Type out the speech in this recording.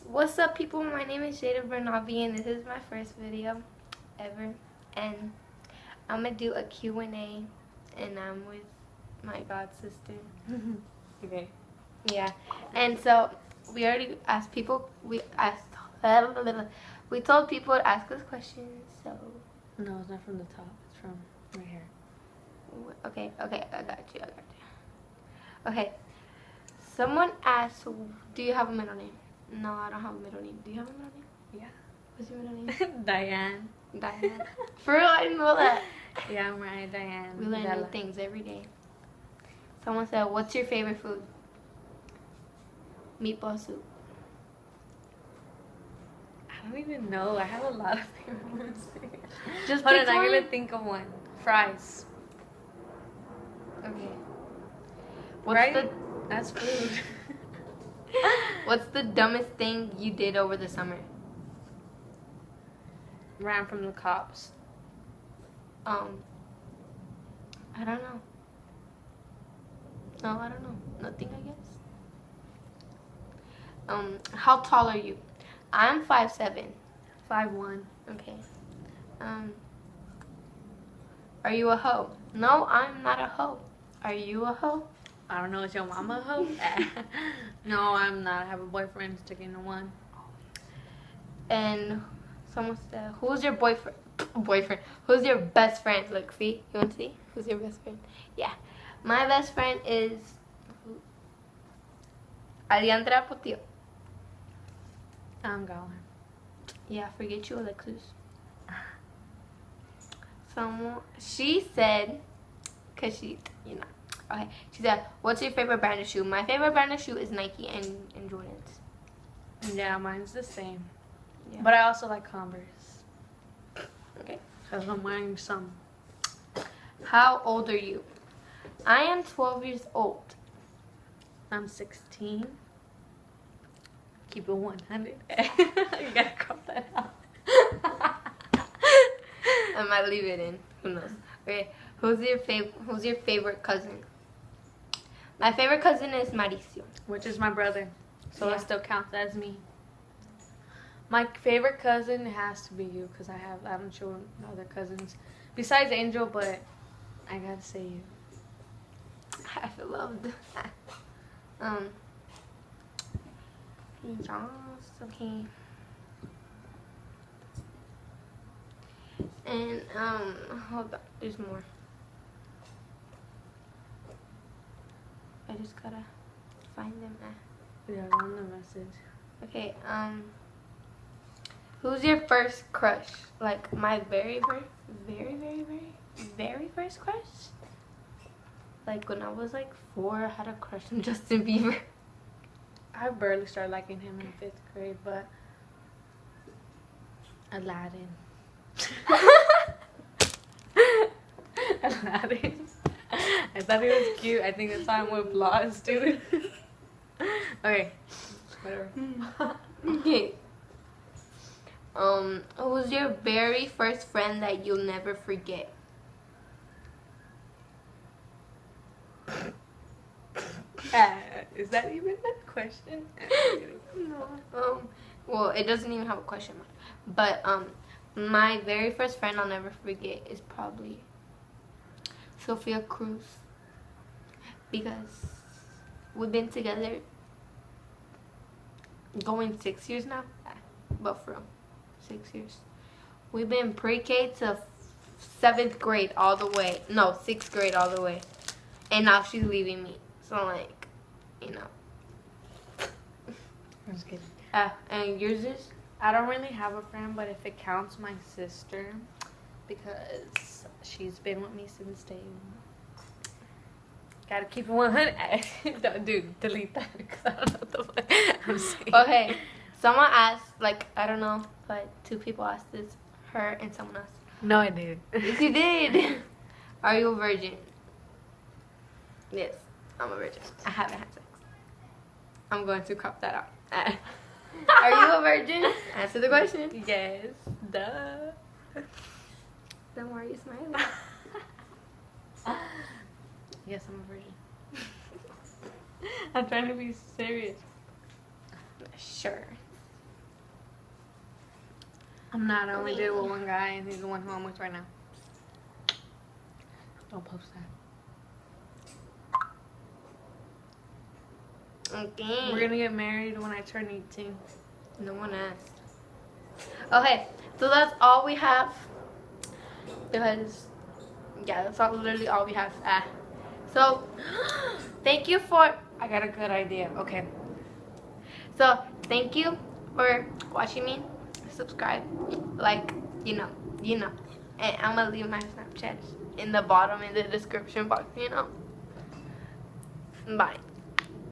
What's up, people? My name is Jayy.B, and this is my first video ever. And I'm going to do a Q&A, and I'm with my god sister. Okay. Yeah. And so we already asked people, we told people to ask us questions, so. No, it's not from the top. It's from right here. Okay, I got you. Okay. Someone asked, do you have a middle name? No, I don't have a middle name. Do you have a middle name? Yeah. What's your middle name? Diane. Diane. For real, I didn't know that. Yeah, I'm right, Diane. We learn new things every day. Someone said, what's your favorite food? Meatball soup. I don't even know. I have a lot of favorite ones. Just Hold pick on, I'm one. gonna think of one. Fries. Okay. Right? That's food. What's the dumbest thing you did over the summer? Ran from the cops. I don't know. No, I don't know. Nothing, I guess. How tall are you? I'm 5'7". 5'1". Okay. Are you a hoe? No, I'm not a hoe. Are you a hoe? I don't know. Is your mama a hoe? No, I'm not. I have a boyfriend sticking to one. And someone said, who's your boyfriend? Who's your best friend? Look, see? You want to see? Who's your best friend? Yeah. My best friend is Aliandra Potillo. I'm going. Yeah, forget you, Alexis. She said, because she, okay. She said, what's your favorite brand of shoe? My favorite brand of shoe is Nike and Jordans. Yeah, mine's the same. Yeah. But I also like Converse. Okay. Because I'm wearing some. How old are you? I am 12 years old. I'm 16. Keep it 100. You gotta crop that out. I might leave it in. Who knows? Okay. Who's your favorite cousin? My favorite cousin is Mauricio. Which is my brother. So Yeah. it still counts as me. My favorite cousin has to be you because I haven't shown other cousins besides Angel, but I gotta say you. I feel loved. Yes, okay. And hold on, there's more. I just gotta find them. Yeah, on the message. Okay, who's your first crush? Like my very first crush? Like when I was like 4, I had a crush on Justin Bieber. I barely started liking him in 5th grade, but Aladdin. Aladdin. I thought he was cute. I think that's why I'm with flaws, dude. Okay. Whatever. Okay. Who's your very first friend that you'll never forget? Is that even a question? No. Well, it doesn't even have a question mark. But my very first friend I'll never forget is probably Sophia Cruz, because we've been together going 6 years now, but for real, 6 years. We've been pre-K to 7th grade all the way. No, 6th grade all the way, and now she's leaving me. So like, I'm just kidding. And yours is? I don't really have a friend, but if it counts, my sister, because she's been with me since day one. Gotta keep it 100. No, dude, delete that because I don't know what the fuck I'm saying. Okay, someone asked, like, I don't know, but 2 people asked this, her and someone else. No, I did. Yes, you did. Are you a virgin? Yes, I'm a virgin. I haven't had sex. I'm going to crop that out. Are you a virgin? Answer the question. Yes, duh. Then why are you smiling? Yes, I'm a virgin. I'm trying to be serious. Sure. I'm not. I only did it with one guy, and he's the one who I'm with right now. Don't post that. Okay. We're gonna get married when I turn 18. No one asked. Okay, so that's all we have. Because, yeah, that's all, literally all we have. So, thank you for... I got a good idea. Okay. So, thank you for watching me. Subscribe. Like, you know. And I'm going to leave my Snapchat in the bottom in the description box, Bye.